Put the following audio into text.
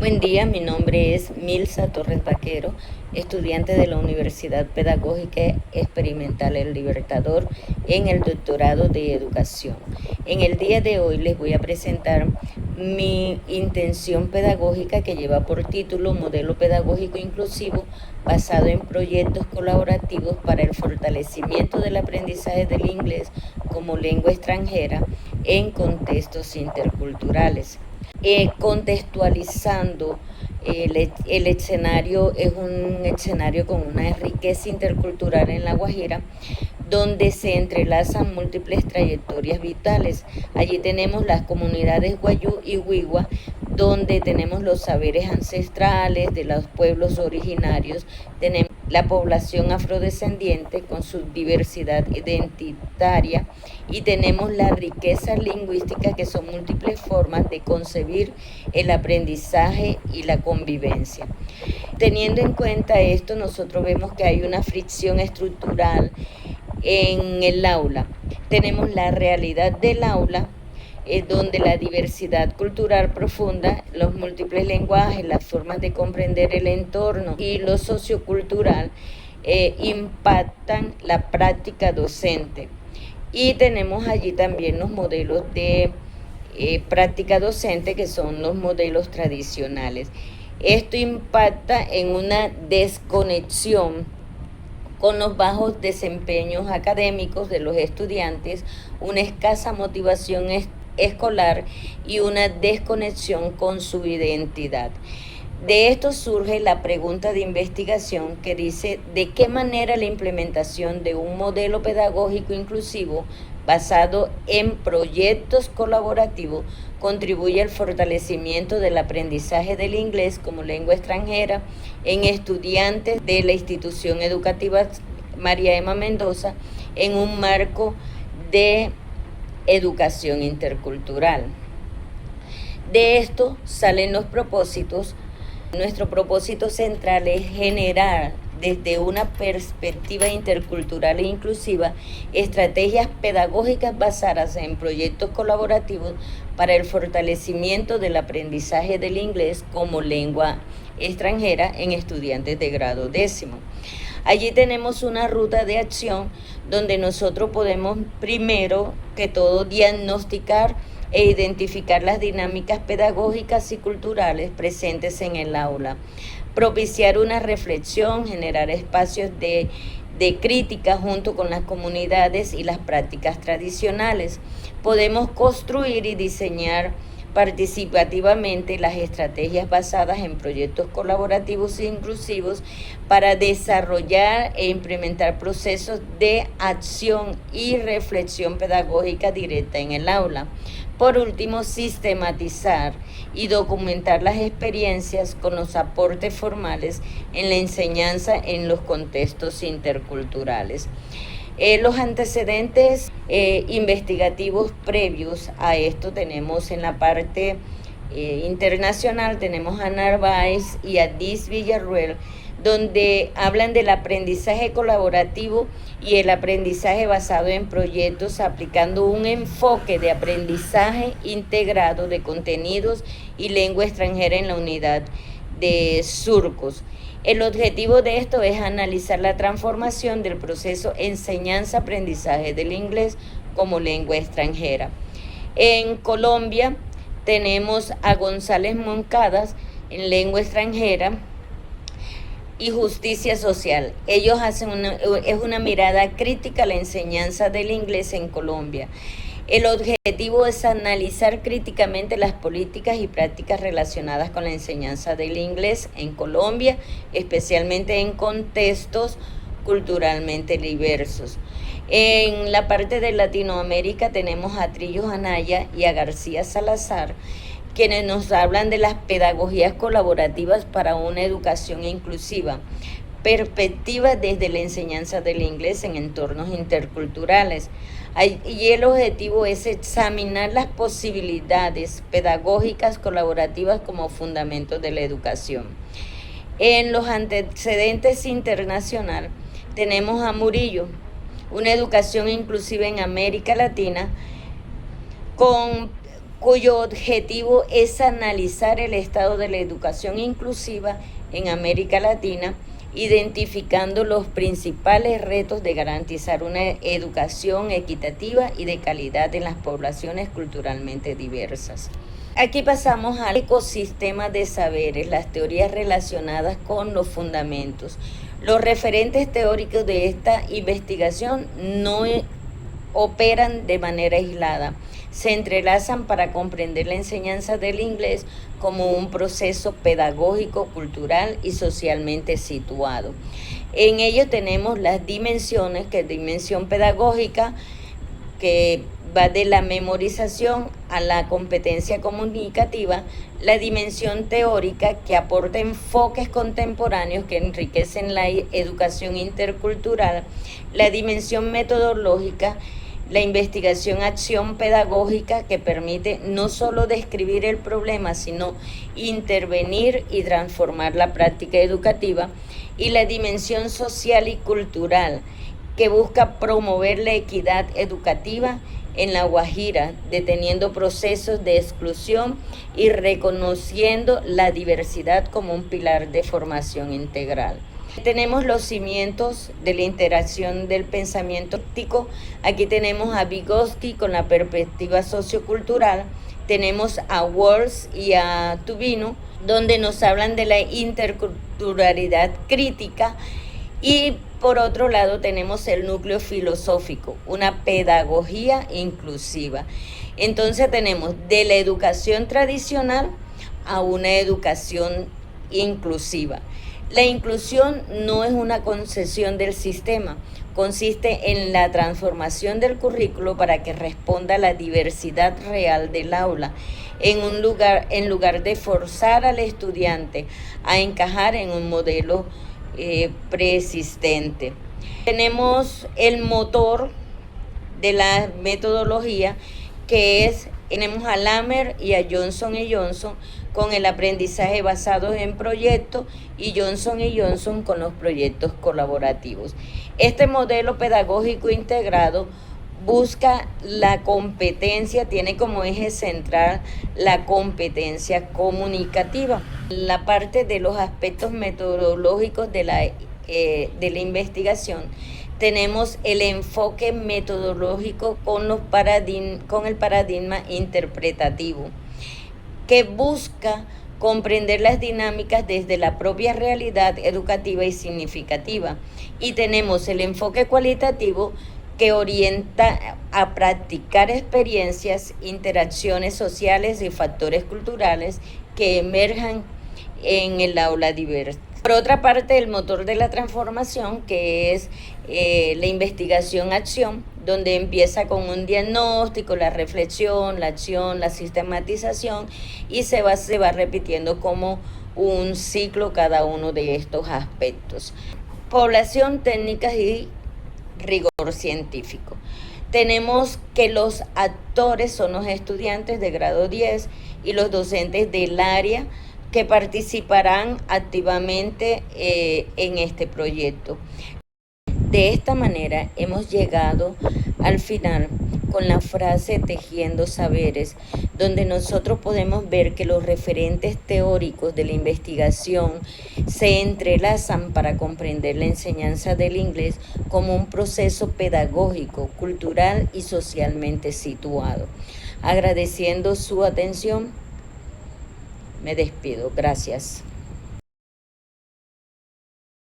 Buen día, mi nombre es Milsa Torres Vaquero, estudiante de la Universidad Pedagógica Experimental El Libertador en el doctorado de Educación. En el día de hoy les voy a presentar mi intención pedagógica que lleva por título Modelo Pedagógico Inclusivo basado en proyectos colaborativos para el fortalecimiento del aprendizaje del inglés como lengua extranjera en contextos interculturales. Contextualizando el escenario, es un escenario con una riqueza intercultural en La Guajira, donde se entrelazan múltiples trayectorias vitales. Allí tenemos las comunidades Guayú y Wigua, donde tenemos los saberes ancestrales de los pueblos originarios, tenemos la población afrodescendiente con su diversidad identitaria y tenemos la riqueza lingüística, que son múltiples formas de concebir el aprendizaje y la convivencia. Teniendo en cuenta esto, nosotros vemos que hay una fricción estructural en el aula. Tenemos la realidad del aula, donde la diversidad cultural profunda, los múltiples lenguajes, las formas de comprender el entorno y lo sociocultural impactan la práctica docente. Y tenemos allí también los modelos de práctica docente, que son los modelos tradicionales. Esto impacta en una desconexión con los bajos desempeños académicos de los estudiantes, una escasa motivación escolar y una desconexión con su identidad. De esto surge la pregunta de investigación que dice: ¿de qué manera la implementación de un modelo pedagógico inclusivo basado en proyectos colaborativos contribuye al fortalecimiento del aprendizaje del inglés como lengua extranjera en estudiantes de la institución educativa María Emma Mendoza en un marco de educación intercultural? De esto salen los propósitos. Nuestro propósito central es generar, desde una perspectiva intercultural e inclusiva, estrategias pedagógicas basadas en proyectos colaborativos para el fortalecimiento del aprendizaje del inglés como lengua extranjera en estudiantes de grado 10º. Allí tenemos una ruta de acción donde nosotros podemos, primero que todo, diagnosticar e identificar las dinámicas pedagógicas y culturales presentes en el aula, propiciar una reflexión, generar espacios de crítica junto con las comunidades y las prácticas tradicionales. Podemos construir y diseñar participativamente las estrategias basadas en proyectos colaborativos e inclusivos para desarrollar e implementar procesos de acción y reflexión pedagógica directa en el aula. Por último, sistematizar y documentar las experiencias con los aportes formales en la enseñanza en los contextos interculturales. Los antecedentes investigativos previos a esto tenemos en la parte internacional, tenemos a Narváez y a Diz Villarruel, donde hablan del aprendizaje colaborativo y el aprendizaje basado en proyectos, aplicando un enfoque de aprendizaje integrado de contenidos y lengua extranjera en la unidad de surcos. El objetivo de esto es analizar la transformación del proceso enseñanza-aprendizaje del inglés como lengua extranjera. En Colombia tenemos a González Moncadas en lengua extranjera y justicia social. Ellos hacen una mirada crítica a la enseñanza del inglés en Colombia. El objetivo es analizar críticamente las políticas y prácticas relacionadas con la enseñanza del inglés en Colombia, especialmente en contextos culturalmente diversos. En la parte de Latinoamérica tenemos a Trillos Anaya y a García Salazar, quienes nos hablan de las pedagogías colaborativas para una educación inclusiva, perspectivas desde la enseñanza del inglés en entornos interculturales. Y el objetivo es examinar las posibilidades pedagógicas colaborativas como fundamentos de la educación. En los antecedentes internacionales tenemos a Murillo, una educación inclusiva en América Latina, con cuyo objetivo es analizar el estado de la educación inclusiva en América Latina, identificando los principales retos de garantizar una educación equitativa y de calidad en las poblaciones culturalmente diversas. Aquí pasamos al ecosistema de saberes, las teorías relacionadas con los fundamentos. Los referentes teóricos de esta investigación no operan de manera aislada, se entrelazan para comprender la enseñanza del inglés como un proceso pedagógico, cultural y socialmente situado. En ello tenemos las dimensiones, que es dimensión pedagógica, que va de la memorización a la competencia comunicativa, la dimensión teórica, que aporta enfoques contemporáneos que enriquecen la educación intercultural, la dimensión metodológica, la investigación-acción pedagógica, que permite no solo describir el problema, sino intervenir y transformar la práctica educativa, y la dimensión social y cultural, que busca promover la equidad educativa en La Guajira, deteniendo procesos de exclusión y reconociendo la diversidad como un pilar de formación integral. Tenemos los cimientos de la interacción del pensamiento crítico. Aquí tenemos a Vygotsky con la perspectiva sociocultural, tenemos a Walls y a Tubino, donde nos hablan de la interculturalidad crítica, y por otro lado tenemos el núcleo filosófico, una pedagogía inclusiva. Entonces tenemos de la educación tradicional a una educación inclusiva. La inclusión no es una concesión del sistema, consiste en la transformación del currículo para que responda a la diversidad real del aula, en lugar de forzar al estudiante a encajar en un modelo preexistente. Tenemos el motor de la metodología, que tenemos a Lamer y a Johnson y Johnson con el aprendizaje basado en proyectos, y Johnson y Johnson con los proyectos colaborativos. Este modelo pedagógico integrado busca la competencia, tiene como eje central la competencia comunicativa. La parte de los aspectos metodológicos de la investigación, tenemos el enfoque metodológico con el paradigma interpretativo, que busca comprender las dinámicas desde la propia realidad educativa y significativa. Y tenemos el enfoque cualitativo, que orienta a practicar experiencias, interacciones sociales y factores culturales que emerjan en el aula diversa. Por otra parte, el motor de la transformación, que es la investigación-acción, donde empieza con un diagnóstico, la reflexión, la acción, la sistematización, y se va repitiendo como un ciclo cada uno de estos aspectos. Población, técnicas y rigor científico. Tenemos que los actores son los estudiantes de grado 10 y los docentes del área, que participarán activamente en este proyecto. De esta manera hemos llegado al final con la frase Tejiendo Saberes, donde nosotros podemos ver que los referentes teóricos de la investigación se entrelazan para comprender la enseñanza del inglés como un proceso pedagógico, cultural y socialmente situado. Agradeciendo su atención, me despido. Gracias.